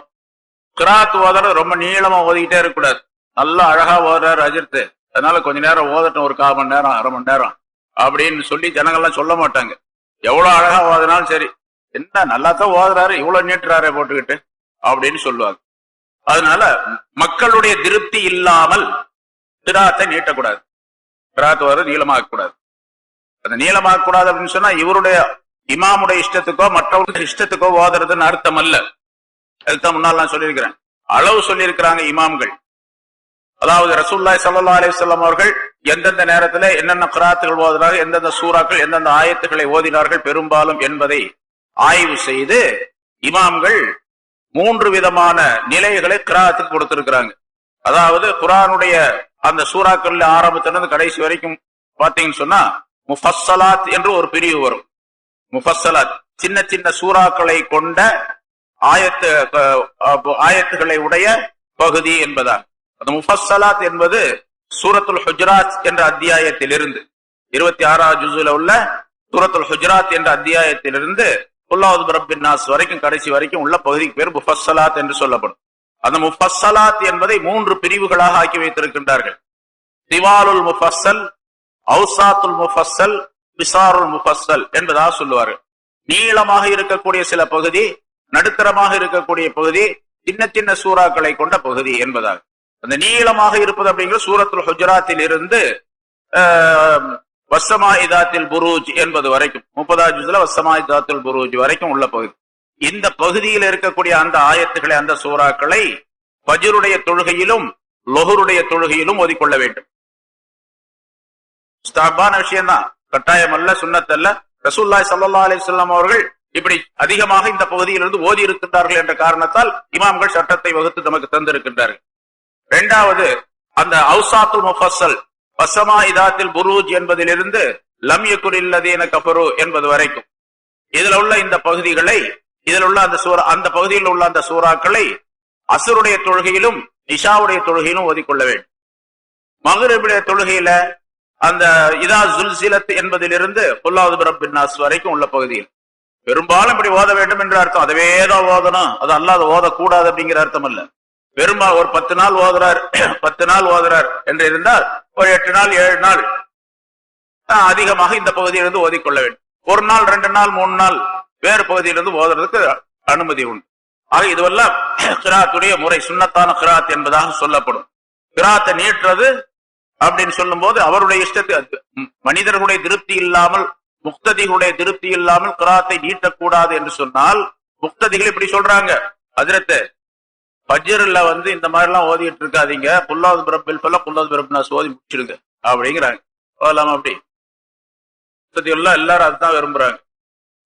கிராத் ஓதுறது ரொம்ப நீளமா ஓதிக்கிட்டே இருக்கக்கூடாது. நல்லா அழகா ஓதுறாரு அஜித், அதனால கொஞ்ச நேரம் ஓதட்டும், ஒரு 1/4 மணி நேரம் 1/2 மணி நேரம் அப்படின்னு சொல்லி ஜனங்கள்லாம் சொல்ல மாட்டாங்க. எவ்வளவு அழகா ஓதுனாலும் சரி, என்ன நல்லா தான் ஓதுறாரு, இவ்வளவு நீட்டுறாரு போட்டுக்கிட்டு அப்படின்னு சொல்லுவாங்க. அதனால மக்களுடைய திருப்தி இல்லாமல் கிராத்தை நீட்டக்கூடாது, கிராத் ஓதுறது நீளமாக்க கூடாது. அந்த நீளமாக்க கூடாது அப்படின்னு சொன்னா இவருடைய இமாமுடைய இஷ்டத்துக்கோ மற்றவர்களுடைய இஷ்டத்துக்கோ ஓதுறதுன்னு அர்த்தம் அல்ல. அதுதான் முன்னால் நான் சொல்லியிருக்கிறேன். அளவு சொல்லியிருக்கிறாங்க இமாம்கள். அதாவது ரசூலுல்லாஹி ஸல்லல்லாஹு அலைஹி வஸல்லம் அவர்கள் எந்தெந்த நேரத்தில் என்னென்ன கிராத்துகள் ஓதினார்கள், எந்தெந்த சூறாக்கள் எந்தெந்த ஆயத்துக்களை ஓதினார்கள் பெரும்பாலும் என்பதை ஆய்வு செய்து இமாம்கள் 3 விதமான நிலைகளை கிராத்துக்கு கொடுத்திருக்கிறாங்க. அதாவது குர்ஆனுடைய அந்த சூறாக்கள் ஆரம்பத்திலிருந்து கடைசி வரைக்கும் பாத்தீங்கன்னு சொன்னா முஃபஸ்ஸலாத் என்று ஒரு பிரிவு வரும். முஃபஸ்ஸலாத் சின்ன சின்ன சூறாக்களை கொண்ட ஆயத்துகளை உடைய பகுதி என்பதால் அந்த முஃபஸ்ஸலாத் என்பது சூரத்துல் ஹுஜராத் என்ற அத்தியாயத்திலிருந்து 26ஆவது ஜுஸுல உள்ள சூரத்துல் ஹுஜராத் என்ற அத்தியாயத்திலிருந்து குல் அஊது பிரப்பின் நாஸ் வரைக்கும் கடைசி வரைக்கும் உள்ள பகுதிக்கு பேர் முஃபஸ்ஸலாத் என்று சொல்லப்படும். அந்த முஃபஸ்ஸலாத் என்பதை 3 பிரிவுகளாக ஆக்கி வைத்திருக்கின்றார்கள். திவாலுல் முஃபஸ்ஸல், அவுசாத்துல் முஃபஸ்ஸல், பிசாருல் முஃபஸ்ஸல் என்பதாக சொல்லுவார்கள். நீளமாக இருக்கக்கூடிய சில பகுதி, நடுத்தரமாக இருக்கக்கூடிய பகுதி, சின்ன சின்ன சூறாக்களை கொண்ட பகுதி என்பதாக. அந்த நீளமாக இருப்பது அப்படிங்கிற சூரத்துல் ஹுஜராத்தில் இருந்து வஸ்ஸமாஇதாத்தில் புரூஜ் என்பது வரைக்கும் 30ஆவது ஜுஸ்ல வஸ்ஸமாஇதாத்தில் புரூஜ் வரைக்கும் உள்ள பகுதி. இந்த பகுதியில் இருக்கக்கூடிய அந்த ஆயத்துக்களை, அந்த சூறாக்களை ஃபஜ்ருடைய தொழுகையிலும் லொஹருடைய தொழுகையிலும் ஓதிக்கொள்ள வேண்டும். ஸ்தாபான விஷயம்தான், கட்டாயம் அல்ல, சுன்னத் அல்ல. ரசூலுல்லாஹி ஸல்லல்லாஹு அலைஹி வஸல்லம் அவர்கள் இப்படி அதிகமாக இந்த பகுதியிலிருந்து ஓதி இருக்கின்றார்கள் என்ற காரணத்தால் இமாம்கள் சட்டத்தை வகுத்து நமக்கு தந்திருக்கின்றார்கள். இரண்டாவது, அந்த அவுசாத்துல் முஃபஸ்ஸல் வஸ்ஸமாஇதாத்தில் புரூஜ் என்பதிலிருந்து லம் யகுனில் லதீன கஃபரு என்பது வரைக்கும் இதுல உள்ள இந்த பகுதிகளை, இதில் உள்ள அந்த பகுதியில் உள்ள அந்த சூறாக்களை அஸ்ருடைய தொழுகையிலும் இஷாவுடைய தொழுகையிலும் ஓதிக்கொள்ள வேண்டும். மக்ரிபுடைய தொழுகையில அந்த இதா ஸுல்ஸிலத் என்பதிலிருந்து குல் அஊது பிரப்பின் நாஸ் வரைக்கும் உள்ள பகுதியில் பெரும்பாலும் இப்படி ஓத வேண்டும் என்ற அர்த்தம். அதுவே தான் ஓதணும், அது அல்லாத ஓதக்கூடாது அப்படிங்கிற அர்த்தம் அல்ல. பெரும்பாலும் ஒரு 10 நாள் ஓதுறார் 10 நாள் ஓதுறார் என்று இருந்தால் ஒரு 8 நாள் 7 நாள் அதிகமாக இந்த பகுதியிலிருந்து ஓதிக்கொள்ள வேண்டும். 1 நாள் 2 நாள் 3 நாள் வேறு பகுதியிலிருந்து ஓதுறதுக்கு அனுமதி உண்டு. ஆக இதுவெல்லாம் கிராத்துடைய முறை, சுன்னத்தான கிராத் என்பதாக சொல்லப்படும். கிராத்தை நீட்டுறது அப்படின்னு சொல்லும் போது அவருடைய இஷ்டத்தை, மனிதர்களுடைய திருப்தி இல்லாமல், முக்ததிகளுடைய திருப்தி இல்லாமல் கிராத்தை நீட்டக்கூடாது என்று சொன்னால் முக்ததிகள் இப்படி சொல்றாங்க, ஹஜ்ரத் ஃபஜ்ர்ல இந்த மாதிரி எல்லாம் ஓதிட்டு இருக்காதீங்க, குல் அஊது பிரப்பில் ஃபலக் குல் அஊது பிரப்பின் நாஸ் ஓதி முடிச்சிருங்க அப்படிங்கிறாங்க. ஓதலாமா? அப்படி முக்ததிகள் எல்லாரும் அதுதான் விரும்புறாங்க.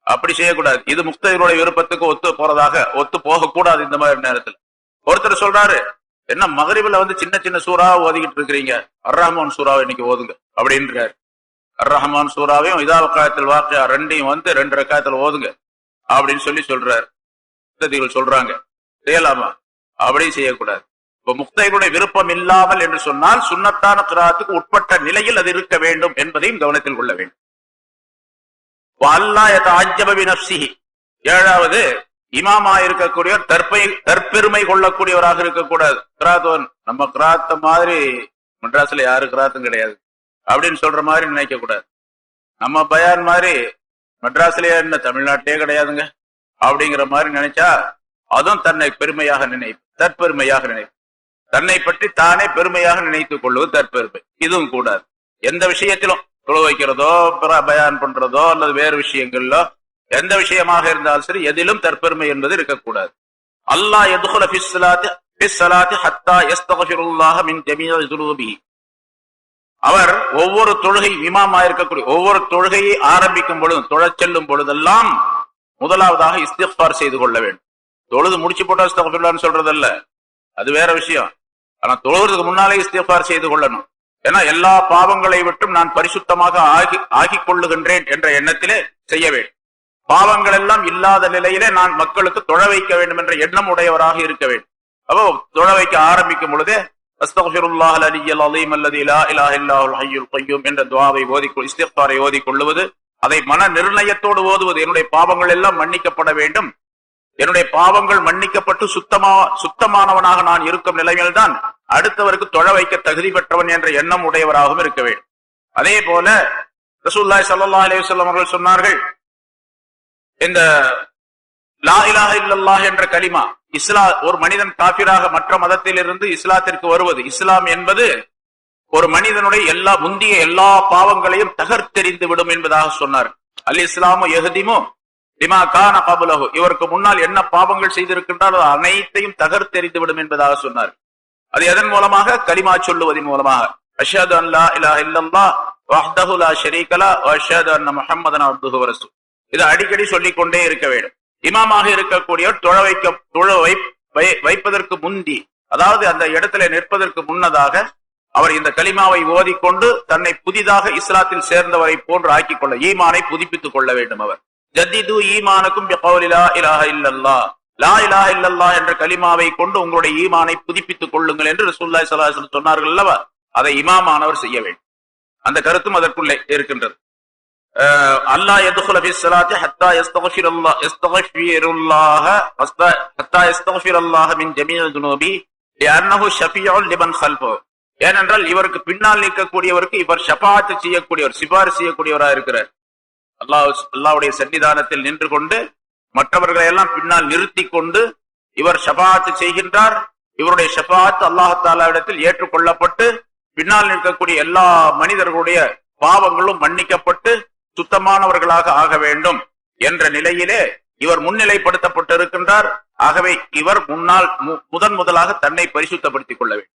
அப்படி செய்யக்கூடாது. இது முக்ததிகளுடைய விருப்பத்துக்கு ஒத்து போகக்கூடாது. இந்த மாதிரி நேரத்தில் ஒருத்தர் சொல்றாரு, என்ன மக்ரிபில சின்ன சின்ன சூறாவை ஓதிக்கிட்டு இருக்கிறீங்க, அர் ரஹ்மான் சூறாவை இன்னைக்கு ஓதுங்க அப்படின்றாரு. அர் ரஹ்மான் சூறாவையும் இதா வகாஅத்தில் வாக்கியா ரெண்டையும் 2 ரக்காத்துல ஓதுங்க அப்படின்னு சொல்றாரு. முக்ததிகள் சொல்றாங்க. செய்யலாமா? அப்படி செய்யக்கூடாது. இப்ப முக்ததிகளுடைய விருப்பம் இல்லாமல் என்று சொன்னால் சுன்னத்தான கிராத்துக்கு உட்பட்ட நிலையில் அது இருக்க வேண்டும் என்பதையும் கவனத்தில் கொள்ள வேண்டும். வஅல்லா யதஅஜ்ஜப பினஃப்ஸிஹி, ஏழாவது, இமாமா இருக்கக்கூடியவர் தற்பெருமை கொள்ளக்கூடியவராக இருக்கக்கூடாது. கிராத்தோன் நம்ம கிராத்த மாதிரி மெட்ராஸ்ல யாரு கிராத்தும் கிடையாது அப்படின்னு சொல்ற மாதிரி நினைக்க கூடாது. நம்ம பயான் மாதிரி மெட்ராஸ்லயே என்ன தமிழ்நாட்டிலே கிடையாதுங்க அப்படிங்கிற மாதிரி நினைச்சா அதுவும் தன்னை பெருமையாக தற்பெருமையாக தன்னை பற்றி தானே பெருமையாக நினைத்துக் கொள்வது தற்பெருமை. இதுவும் கூடாது. எந்த விஷயத்திலும் தொழு வைக்கிறதோ பயான் பண்றதோ அல்லது வேறு விஷயங்கள்லோ எந்த விஷயமாக இருந்தாலும் சரி எதிலும் தற்பெருமை என்பது இருக்கக்கூடாது. அல்லாஹ் யதுகுல ஃபிஸ்ஸலாத்தி ஹத்தா யஸ்தக்ஃபிருல்லாஹ மின் ஜமீஇ ஸுனூபிஹி, அவர் ஒவ்வொரு தொழுகை இமாமா இருக்கக்கூடிய ஒவ்வொரு தொழுகையை ஆரம்பிக்கும் பொழுதும் தொழச் செல்லும் பொழுதெல்லாம் முதலாவதாக இஸ்திக்ஃபார் செய்து கொள்ள வேண்டும். தொழுது முடிச்சு போட்டா இஸ்திக்ஃபார்னு சொல்றதல்ல, அது வேற விஷயம். ஆனா தொழுகிறதுக்கு முன்னாலே இஸ்திக்ஃபார் செய்து கொள்ளணும். ஏன்னா எல்லா பாவங்களை விட்டும் நான் பரிசுத்தமாக ஆகிக் கொள்ளுகின்றேன் என்ற எண்ணத்திலே செய்ய வேண்டும். பாவங்கள் எல்லாம் இல்லாத நிலையிலே நான் மக்களுக்கு தொழ வைக்க வேண்டும் என்ற எண்ணம் உடையவராக இருக்க வேண்டும். அப்போ தொழ வைக்க ஆரம்பிக்கும் பொழுதே அஸ்தக்ஃபிருல்லாஹல் அலிய்யல் அலீம் அல்லதி லா இலாஹ இல்லல்லாஹுல் ஹய்யுல் கய்யூம் என்ற துஆவை இஸ்திக்ஃபாரை ஓதிக் கொள்ளுவது, அதை மன நிர்ணயத்தோடு ஓதுவது. என்னுடைய பாவங்கள் எல்லாம் மன்னிக்கப்பட வேண்டும், என்னுடைய பாவங்கள் மன்னிக்கப்பட்டு சுத்தமானவனாக நான் இருக்கும் நிலையில்தான் அடுத்தவருக்கு தொழ வைக்க தகுதி பெற்றவன் என்ற எண்ணம் உடையவராகவும் இருக்க வேண்டும். அதே போல ரசூலுல்லாஹி ஸல்லல்லாஹு அலைஹி வஸல்லம் அவர்கள் சொன்னார்கள், இந்த லா இலாஹ இல்லல்லாஹ் என்ற கலிமா, ஒரு மனிதன் காபிராக மற்ற மதத்தில் இருந்து இஸ்லாத்திற்கு வருவது, இஸ்லாம் என்பது ஒரு மனிதனுடைய முந்திய எல்லா பாவங்களையும் தகர்த்தெறிந்து விடும் என்பதாக சொன்னார். அல் இஸ்லாமு யஹ்திமு லிமா கான கப்லஹு, இவருக்கு முன்னால் என்ன பாவங்கள் செய்திருக்கின்றால் அனைத்தையும் தகர்த்தெறிந்து விடும் என்பதாக சொன்னார். அது எதன் மூலமாக? கலிமா சொல்லுவதன் மூலமாக. அஷ்ஹது அன் லா இலாஹ இல்லல்லாஹ் வஹ்தஹு லா ஷரீக லஹு வ அஷ்ஹது அன்ன முஹம்மதன் அப்துஹு வ ரசூலுஹு. இதை அடிக்கடி சொல்லிக் கொண்டே இருக்க வேண்டும். இமாமாக இருக்கக்கூடியவர் தொழ வைப்பதற்கு முந்தி, அதாவது அந்த இடத்துல நிற்பதற்கு முன்னதாக அவர் இந்த கலிமாவை ஓதிக்கொண்டு தன்னை புதிதாக இஸ்லாத்தில் சேர்ந்தவரை போன்று ஆக்கிக் கொள்ள, ஈமானை புதுப்பித்துக் கொள்ள வேண்டும். அவர் ஜத்திது ஈமானுக்கும் பிகௌலி லா இலாஹ இல்லல்லாஹ், லா இலாஹ இல்லல்லாஹ் என்ற கலிமாவை கொண்டு உங்களுடைய ஈமானை புதுப்பித்துக் கொள்ளுங்கள் என்று ரசூலுல்லாஹி ஸல்லல்லாஹு அலைஹி வஸல்லம் சொன்னார்கள் அல்லவா? அதை இமாமானவர் செய்ய வேண்டும். அந்த கருத்தும் அதற்குள்ளே இருக்கின்றது. அல்லாஹ் யதுகுல ஃபிஸ் ஸலாத்தி ஹத்தா யஸ்தக்ஃபிரல்லாஹ மின் ஜமீஇ துனூபி லிஅன்னஹு ஷஃபீஉன் லிமன் கல்ஃபஹு. ஏனென்றால் இவருக்கு பின்னால் நிற்கக்கூடியவருக்கு இவர் ஷஃபாஅத் செய்யக்கூடியவர், சிபாரிசு செய்யக்கூடியவராக இருக்கிறார். அல்லாஹ்வுடைய சன்னிதானத்தில் நின்று கொண்டு மற்றவர்களை எல்லாம் பின்னால் நிறுத்தி கொண்டு இவர் ஷஃபாஅத் செய்கின்றார். இவருடைய ஷஃபாஅத் அல்லாஹ் தஆலாவிடத்தில் ஏற்றுக்கொள்ளப்பட்டு பின்னால் நிற்கக்கூடிய எல்லா மனிதர்களுடைய பாவங்களும் மன்னிக்கப்பட்டு சுத்தமானவர்களாக ஆக வேண்டும் என்ற நிலையிலே இவர் முன்னிலைப்படுத்தப்பட்டு இருக்கின்றார். ஆகவே இவர் முதலாக தன்னை பரிசுத்தப்படுத்திக் கொள்ள வேண்டும்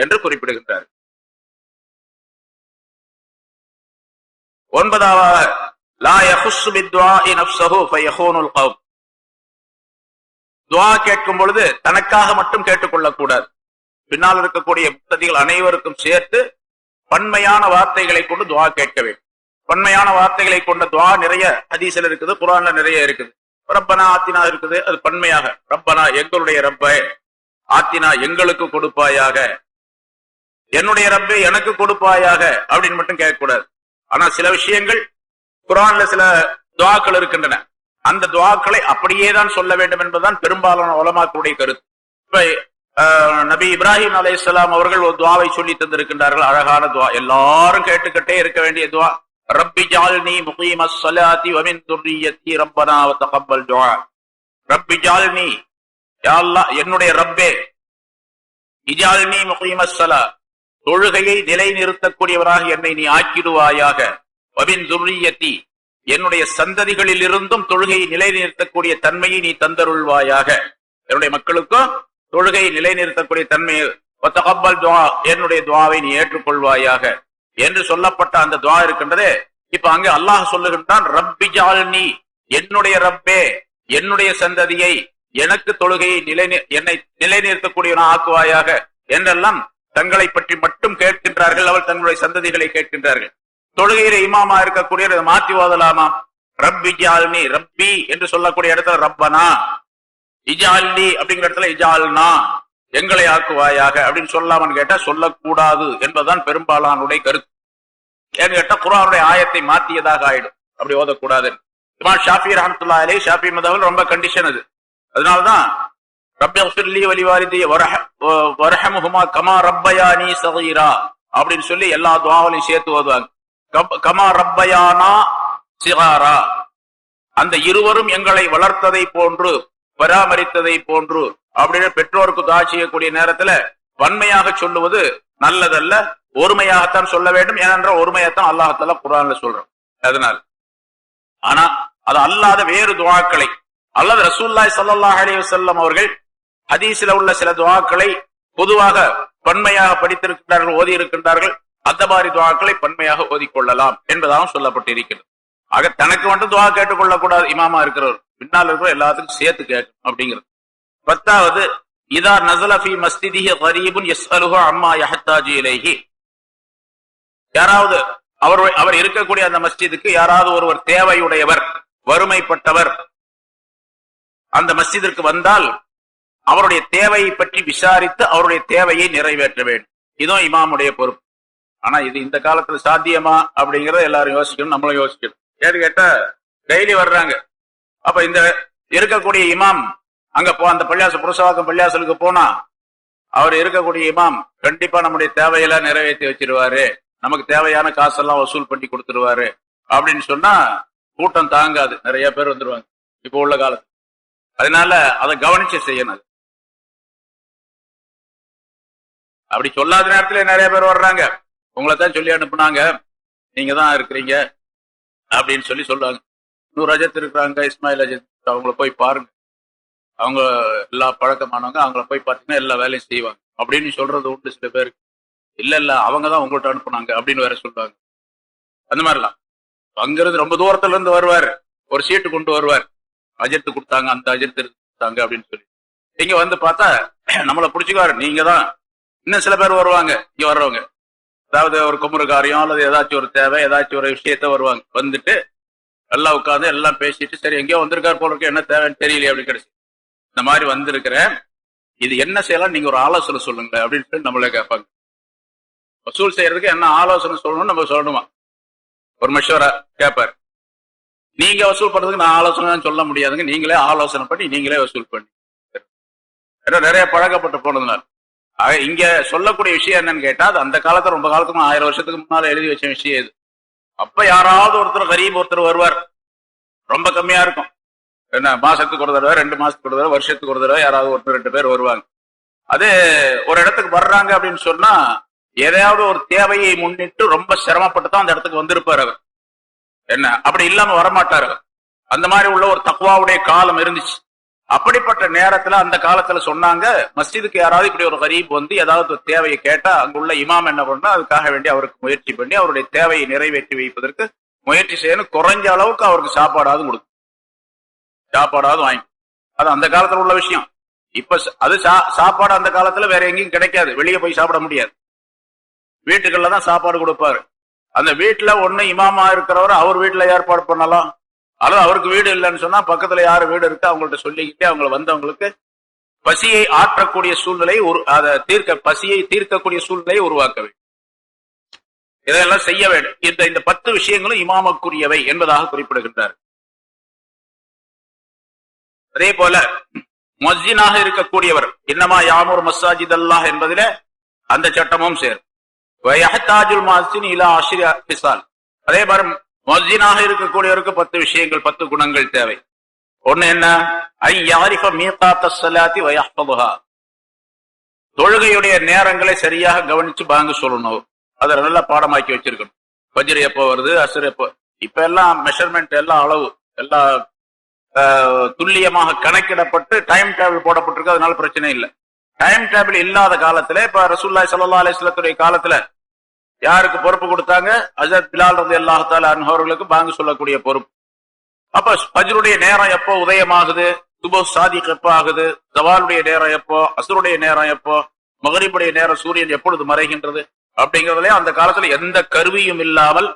என்று குறிப்பிடுகின்றார். 9வது, லா யஹுஸ்ஸு பித்துஆஇ நஃப்ஸஹு ஃபயஹூனுல் கௌம். துஆ கேட்கும் பொழுது தனக்காக மட்டும் கேட்டுக்கொள்ளக்கூடாது. பின்னால் இருக்கக்கூடிய முக்ததிகள் அனைவருக்கும் சேர்த்து பன்மையான வார்த்தைகளை கொண்டு துஆ கேட்க வேண்டும். பன்மையான வார்த்தைகளை கொண்ட துஆ நிறைய ஹதீஸ்ல இருக்குது, குர்ஆன்ல நிறைய இருக்குது. ரப்பனா ஆத்தினா இருக்குது, அது பன்மையாக ரப்பனா எங்களுடைய ரப்பே, ஆத்தினா எங்களுக்கு கொடுப்பாயாக, என்னுடைய ரப்பே எனக்கு கொடுப்பாயாக அப்படின்னு மட்டும் கேட்கக்கூடாது. ஆனா சில விஷயங்கள் குர்ஆன்ல சில துஆக்கள் இருக்கின்றன, அந்த துஆக்களை அப்படியே தான் சொல்ல வேண்டும் என்பதுதான் பெரும்பாலான உலமாக்களுடைய கருத்து. இப்ப நபி இப்ராஹிம் அலைஹிஸ்ஸலாம் அவர்கள் ஒரு துஆவை சொல்லி தந்திருக்கின்றார்கள், அழகான துஆ, எல்லாரும் கேட்டுக்கிட்டே இருக்க வேண்டிய துஆ. ரப்பி ஜஅல்னி முகீமஸ் ஸலாத்தி வ மின் துர்ரியத்தி ரப்பனா வ தகப்பல் துஆ. ரப்பி ஜஅல்னி, யா அல்லாஹ் என்னுடைய ரப்பே, இஜஅல்னி முகீமஸ் ஸலா, தொழுகையை நிலைநிறுத்தக்கூடியவராக என்னை நீ ஆக்கிடுவாயாக. வ மின் துர்ரியத்தி, என்னுடைய சந்ததிகளில் இருந்தும் தொழுகையை நிலைநிறுத்தக்கூடிய தன்மையை நீ தந்தருள்வாயாக. என்னுடைய மக்களுக்கும் தொழுகையை நிலைநிறுத்தக்கூடிய தன்மையை, வத்தகப்பல் துஆ, என்னுடைய துஆவை நீ ஏற்றுக்கொள்வாயாக என்று சொல்லப்பட்ட அந்த துஆ இருக்கின்றதே. இப்ப அங்கே அல்லாஹ் சொல்லுகின்றான், ரப்பி ஜஅல்னி, என்னுடைய ரப்பே, என்னுடைய சந்ததியை எனக்கு தொழுகையை என்னை நிலைநிறுத்தக்கூடியவனா ஆக்குவாயாக என்றெல்லாம் தங்களை பற்றி மட்டும் கேட்கின்றார்கள். அவள் தங்களுடைய சந்ததிகளை கேட்கின்றார்கள். தொழுகையில இமாமா இருக்கக்கூடிய மாத்தி ஓதலாமா? ரப்பி ஜஅல்னி, ரப்பி என்று சொல்லக்கூடிய இடத்துல ரப்பனா, இஜால்னி அப்படிங்கிற இடத்துல இஜால்னா, எங்களை ஆக்குவாயாக அப்படின்னு சொல்லலாமான்னு கேட்டா சொல்லக்கூடாது என்பதுதான் பெரும்பாலானுடைய கருத்து. ஏன்னு கேட்டா குர்ஆனுடைய ஆயத்தை மாத்தியதாக ஆயிடும், அப்படி ஓதக்கூடாது. இமாம் ஷாஃபி ரஹ்மத்துல்லாஹி அலைஹி, ஷாஃபி மதஹ்பில் ரொம்ப கண்டிஷன் அது. அதனாலதான் ரப்பி ஃபிர்லி வலிவாலிதைய வர்ஹம்ஹுமா கமா ரப்பயானி ஸகீரா அப்படின்னு சொல்லி எல்லா துஆவையும் சேர்த்து ஓதுவாங்க. கமா ரப்பயானா ஸிகாரா, அந்த இருவரும் எங்களை வளர்த்ததை போன்று பராமரித்ததை போன்று அப்படின்னு பெற்றோருக்கு துஆ செய்யக்கூடிய நேரத்துல வன்மையாக சொல்லுவது நல்லதல்ல, ஒருமையாகத்தான் சொல்ல வேண்டும். ஏனென்றால் ஒருமையத்தான் அல்லாஹ் தஆலா குர்ஆன்ல சொல்றோம். அதனால் ஆனா அது அல்லாத வேறு துஆக்களை அல்லது ரசூலுல்லாஹி ஸல்லல்லாஹு அலைஹி வஸல்லம் அவர்கள் ஹதீஸ்ல உள்ள சில துஆக்களை பொதுவாக பன்மையாக படித்திருக்கிறார்கள், ஓதி இருக்கின்றார்கள். அந்த மாதிரி துஆக்களை பன்மையாக ஓதிக்கொள்ளலாம் என்பதாகவும் சொல்லப்பட்டிருக்கிறது. ஆக தனக்கு மட்டும் துஆ கேட்டுக்கொள்ளக்கூடாது, இமாமா இருக்கிறவர் பின்னால் இருக்கிற எல்லாத்துக்கும் சேர்த்து கேட்கும் அப்படிங்கிறது. 10வது, இதா நஸல ஃபீ மஸ்ஜிதிஹி கரீபுன் யஸ்அலுஹு அம்மா யஹ்தாஜு இலைஹி. யாராவது அவர் இருக்கக்கூடிய அந்த மஸ்ஜிதுக்கு யாராவது ஒருவர் தேவையுடையவர், வறுமைப்பட்டவர் அந்த மஸ்ஜிதிற்கு வந்தால் அவருடைய தேவையை பற்றி விசாரித்து அவருடைய தேவையை நிறைவேற்ற வேண்டும். இதுவும் இமாமுடைய பொறுப்பு. ஆனா இது இந்த காலத்துல சாத்தியமா அப்படிங்கறத எல்லாரும் யோசிக்கணும், நம்மளும் யோசிக்கணும். ஏன்னு கேட்டா டெய்லி வர்றாங்க. அப்ப இருக்கக்கூடிய இமாம் அங்க அந்த பள்ளியாசல் புருஷவாக்கம் பள்ளியாசலுக்கு போனா அவர் இருக்கக்கூடிய இமாம் கண்டிப்பா நம்முடைய தேவையெல்லாம் நிறைவேற்றி வச்சிருவாரு, நமக்கு தேவையான காசெல்லாம் வசூல் பண்ணி கொடுத்துருவாரு அப்படின்னு சொன்னா கூட்டம் தாங்காது, நிறைய பேர் வந்துருவாங்க இப்ப உள்ள காலத்து. அதனால அதை கவனிச்சு செய்யணும். அப்படி சொல்லாத நேரத்துல நிறைய பேர் வர்றாங்க, உங்களை தான் சொல்லி அனுப்புனாங்க, நீங்க தான் இருக்கிறீங்க அப்படின்னு சொல்லி சொல்லுவாங்க. இன்னும் ரஜத் இருக்கிறாங்க, இஸ்மாயில் ரஜத், அவங்கள போய் பாருங்க, அவங்க எல்லா பழக்கமானவங்க, அவங்கள போய் பார்த்தீங்கன்னா எல்லா வேலையும் செய்வாங்க அப்படின்னு சொல்றது உண்டு சில பேருக்கு. இல்ல அவங்க தான் உங்கள்கிட்ட அனுப்புனாங்க அப்படின்னு வேற சொல்லுவாங்க. அந்த மாதிரிலாம் அங்கிருந்து ரொம்ப தூரத்துல இருந்து வருவார், ஒரு சீட்டு கொண்டு வருவார், அஜர்த்து கொடுத்தாங்க, அந்த அஜர்த்து கொடுத்தாங்க அப்படின்னு சொல்லி. இங்க வந்து பார்த்தா நம்மளை பிடிச்சிக்குவாரு, நீங்க தான். இன்னும் சில பேர் வருவாங்க இங்க வர்றவங்க, அதாவது ஒரு குமுறு காரியம் அல்லது ஏதாச்சும் ஒரு தேவை, ஏதாச்சும் ஒரு விஷயத்த வருவாங்க. வந்துட்டு எல்லாம் உட்காந்து எல்லாம் பேசிட்டு, சரி எங்கேயோ வந்திருக்காரு போல இருக்கு, என்ன தேவைன்னு தெரியலையே அப்படின்னு கிடைச்சி, இந்த மாதிரி வந்திருக்கிறேன், இது என்ன செய்யலாம், நீங்க ஒரு ஆலோசனை சொல்லுங்க அப்படின்னு சொல்லி நம்மளே கேட்பாங்க. வசூல் செய்யறதுக்கு என்ன ஆலோசனை சொல்லணும்னு நம்ம சொல்லணுமா, ஒரு மஷவரா கேட்பாரு. நீங்க வசூல் பண்றதுக்கு நான் ஆலோசனை சொல்ல முடியாதுங்க, நீங்களே ஆலோசனை பண்ணி நீங்களே வசூல் பண்ணி. ஏன்னா நிறைய பழக்கப்பட்டு போனதுனால இங்க சொல்லக்கூடிய விஷயம் என்னன்னு கேட்டா, அது அந்த காலத்துல ரொம்ப காலத்துக்கு 1000 வருஷத்துக்கு முன்னால எழுதி வச்ச விஷயம் இது. அப்ப யாராவது ஒருத்தர் கரீப் ஒருத்தர் வருவார், ரொம்ப கம்மியா இருக்கும், என்ன மாசத்துக்கு ஒரு தடவை, 2 மாசத்துக்கு ஒரு தடவை, வருஷத்துக்கு ஒரு தடவை யாராவது ஒருத்தர் 2 பேர் வருவாங்க. அது ஒரு இடத்துக்கு வர்றாங்க அப்படின்னு சொன்னா எதையாவது ஒரு தேவையை முன்னிட்டு ரொம்ப சிரமப்பட்டு தான் அந்த இடத்துக்கு வந்திருப்பார் அவர். என்ன அப்படி இல்லாம வரமாட்டார் அவர். அந்த மாதிரி உள்ள ஒரு தக்வாவுடைய காலம் இருந்துச்சு. அப்படிப்பட்ட நேரத்துல அந்த காலத்துல சொன்னாங்க, மஸ்ஜிதுக்கு யாராவது இப்படி ஒரு கரீப் வந்து ஏதாவது தேவையை கேட்டா அங்குள்ள இமாம் என்ன பண்ணா அதுக்காக வேண்டி அவருக்கு முயற்சி பண்ணி அவருடைய தேவையை நிறைவேற்றி வைப்பதற்கு முயற்சி செய்யணும். குறைஞ்ச அளவுக்கு அவருக்கு சாப்பாடாவது கொடுக்கும், சாப்பாடாவது வாங்கி. அது அந்த காலத்துல உள்ள விஷயம். இப்ப அது சாப்பாடு அந்த காலத்துல வேற எங்கேயும் கிடைக்காது, வெளியே போய் சாப்பிட முடியாது, வீட்டுகள்ல தான் சாப்பாடு கொடுப்பாரு. அந்த வீட்டுல ஒண்ணு இமாமா இருக்கிறவர் அவர் வீட்டுல ஏற்பாடு பண்ணலாம், அல்லது அவருக்கு வீடு இல்லைன்னு சொன்னா பக்கத்துல யாரு வீடு இருக்கு அவங்கள்ட்ட சொல்லிக்கிட்டு அவங்களை வந்தவங்களுக்கு பசியை ஆற்றக்கூடிய சூழ்நிலை, பசியை தீர்க்கக்கூடிய சூழ்நிலையை உருவாக்க வேண்டும். இதெல்லாம் செய்ய வேண்டும். இந்த 10 விஷயங்களும் இமாமுக்குரியவை என்பதாக குறிப்பிடுகின்றார். அதே போல முஅஸ்ஸினாக இருக்கக்கூடியவர் இன்னமா யாமுர் மஸாஜித் அல்லாஹ் என்பதிலே அந்த சட்டமும் சேரும். வயஹ்தாஜுல் முஅஸ்ஸின் இலா 10 ஃபிஸால். அதே மாதிரி முஅஸ்ஸினாக இருக்கக்கூடியவருக்கு 10 விஷயங்கள், 10 குணங்கள் தேவை. ஒண்ணு என்ன, ஐ யாரிஃப மீகாத்தஸ் ஸலாத்தி வயஹ்ஃபதுஹா, தொழுகையுடைய நேரங்களை சரியாக கவனிச்சு பாங்கு சொல்லணும், அதை நல்லா பாடமாக்கி வச்சிருக்கணும். ஃபஜ்ர் எப்போ வருது, அஸ்ர் எப்போ, இப்ப எல்லாம் மெஷர்மெண்ட், எல்லாம் அளவு எல்லாம் துல்லியமாக கணக்கிடப்பட்டு டைம் டேபிள் போடப்பட்டிருக்கு, அதனால பிரச்சனை இல்லை. டைம் டேபிள் இல்லாத காலத்துல இப்ப ரசூலுல்லாஹி ஸல்லல்லாஹு அலைஹி வஸல்லத்துடைய காலத்துல யாருக்கு பொறுப்பு கொடுத்தாங்க, ஹஜ்ரத் பிலால் ரலியல்லாஹு தஆலா அன்ஹு அவர்களுக்கு பாங்கு சொல்லக்கூடிய பொறுப்பு. அப்ப ஃபஜ்ருடைய நேரம் எப்போ உதயமாகுது, சுபஹ் சாதிக் எப்போ ஆகுது, ஜவாலுடைய நேரம் எப்போ, அஸ்ருடைய நேரம் எப்போ, மக்ரிபுடைய நேரம் சூரியன் எப்பொழுது மறைகின்றது அப்படிங்கறதுல அந்த காலத்துல எந்த கருவியும் இல்லாமல்